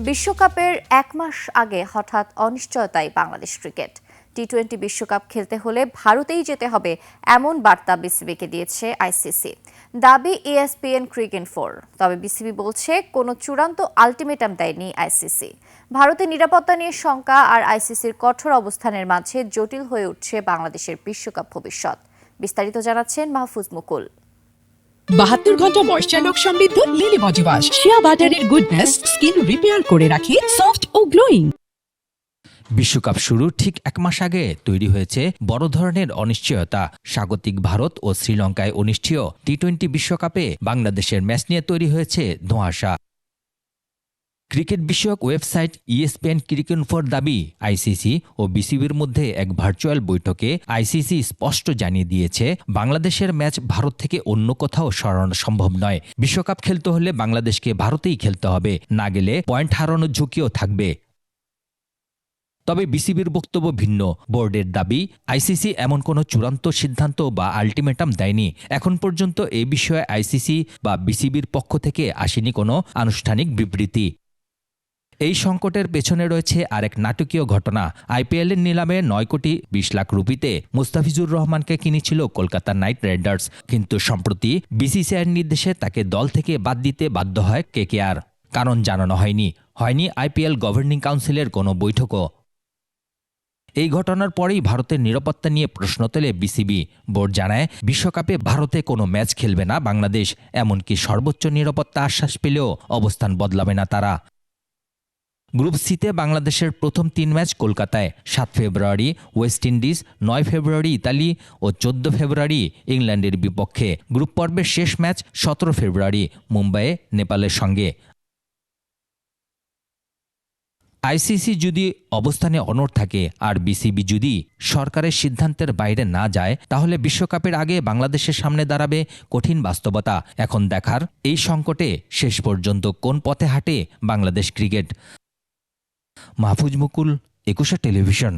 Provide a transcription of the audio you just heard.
বিশ্বকাপের ১ মাস আগে হঠাৎ অনিশ্চয়তায় বাংলাদেশ ক্রিকেট। টি-20 বিশ্বকাপ খেলতে হলে ভারতেই যেতে হবে, এমন বার্তা বিসিবিকে দিয়েছে আইসিসি। দাবি ESPN ক্রিকইনফোর। তবে বিসিবি বলছে কোনো চূড়ান্ত আলটিমেটাম দেয়নি আইসিসি। ভারতের নিরাপত্তা নিয়ে শঙ্কা আর আইসিসির কঠোর অবস্থানের মাঝে জটিল হয়ে উঠছে বাংলাদেশের বিশ্বকাপ ভবিষ্যৎ। বিস্তারিত জানাচ্ছেন মাহফুজ মুকুল। ৭২ ঘন্টা ময়েশ্চার লক সমৃদ্ধ লিলি বডি ওয়াশ, শিয়া বাটারের গুডনেস স্কিন রিপেয়ার করে রাখে সফট ও গ্লোয়িং। বিশ্বকাপ শুরুর ঠিক ১ মাস আগে তৈরি হয়েছে বড় ধরনের অনিশ্চয়তা। স্বাগতিক ভারত ও শ্রীলঙ্কায় অনুষ্ঠেয় টি-20 বিশ্বকাপে বাংলাদেশের ম্যাচ নিয়ে তৈরি হয়েছে ধোঁয়াশা। ক্রিকেট বিষয়ক ওয়েবসাইট ESPN ক্রিকইনফোর দাবি, আইসিসি ও বিসিবির মধ্যে এক ভার্চুয়াল বৈঠকে আইসিসি স্পষ্ট জানিয়ে দিয়েছে বাংলাদেশের ম্যাচ ভারত থেকে অন্য কোথাও সরানো সম্ভব নয়। বিশ্বকাপ খেলতে হলে বাংলাদেশকে ভারতেই খেলতে হবে, না গেলে পয়েন্ট হারানোর ঝুঁকিও থাকবে। তবে বিসিবির বক্তব্য ভিন্ন। বোর্ডের দাবি, আইসিসি এমন কোনো চূড়ান্ত সিদ্ধান্ত বা আলটিমেটাম দেয়নি। এখন পর্যন্ত এ বিষয়ে আইসিসি বা বিসিবির পক্ষ থেকে আসেনি কোনো আনুষ্ঠানিক বিবৃতি। এই সংকটের পেছনে রয়েছে আরেক নাটকীয় ঘটনা। আইপিএলের নিলামে ৯ কোটি ২০ লাখ রুপিতে মুস্তাফিজুর রহমানকে কিনেছিল কলকাতা নাইট রাইডার্স, কিন্তু সম্প্রতি বিসিসিআইয়ের নির্দেশে তাকে দল থেকে বাদ দিতে বাধ্য হয় KKR। কারণ জানানো হয়নি আইপিএল গভর্নিং কাউন্সিলের কোনো বৈঠকও। এই ঘটনার পরেই ভারতের নিরাপত্তা নিয়ে প্রশ্ন তোলে বিসিবি। বোর্ড জানায়, বিশ্বকাপে ভারতে কোনো ম্যাচ খেলবে না বাংলাদেশ। এমনকি সর্বোচ্চ নিরাপত্তা আশ্বাস পেলেও অবস্থান বদলাবে না তারা। গ্রুপ সিতে বাংলাদেশের প্রথম ৩ ম্যাচ কলকাতায় ৭ ফেব্রুয়ারি ওয়েস্ট ইন্ডিজ, ৯ ফেব্রুয়ারি ইতালি ও ১৪ ফেব্রুয়ারি ইংল্যান্ডের বিপক্ষে। গ্রুপ পর্বের শেষ ম্যাচ ১৭ ফেব্রুয়ারি মুম্বাইয়ে নেপালের সঙ্গে। আইসিসি যদি অবস্থানে অনড় থাকে আর বিসিবি যদি সরকারের সিদ্ধান্তের বাইরে না যায়, তাহলে বিশ্বকাপের আগে বাংলাদেশের সামনে দাঁড়াবে কঠিন বাস্তবতা। এখন দেখার, এই সংকটে শেষ পর্যন্ত কোন পথে হাঁটে বাংলাদেশ ক্রিকেট। মাহফুজ মুকুল, একুশে টেলিভিশন।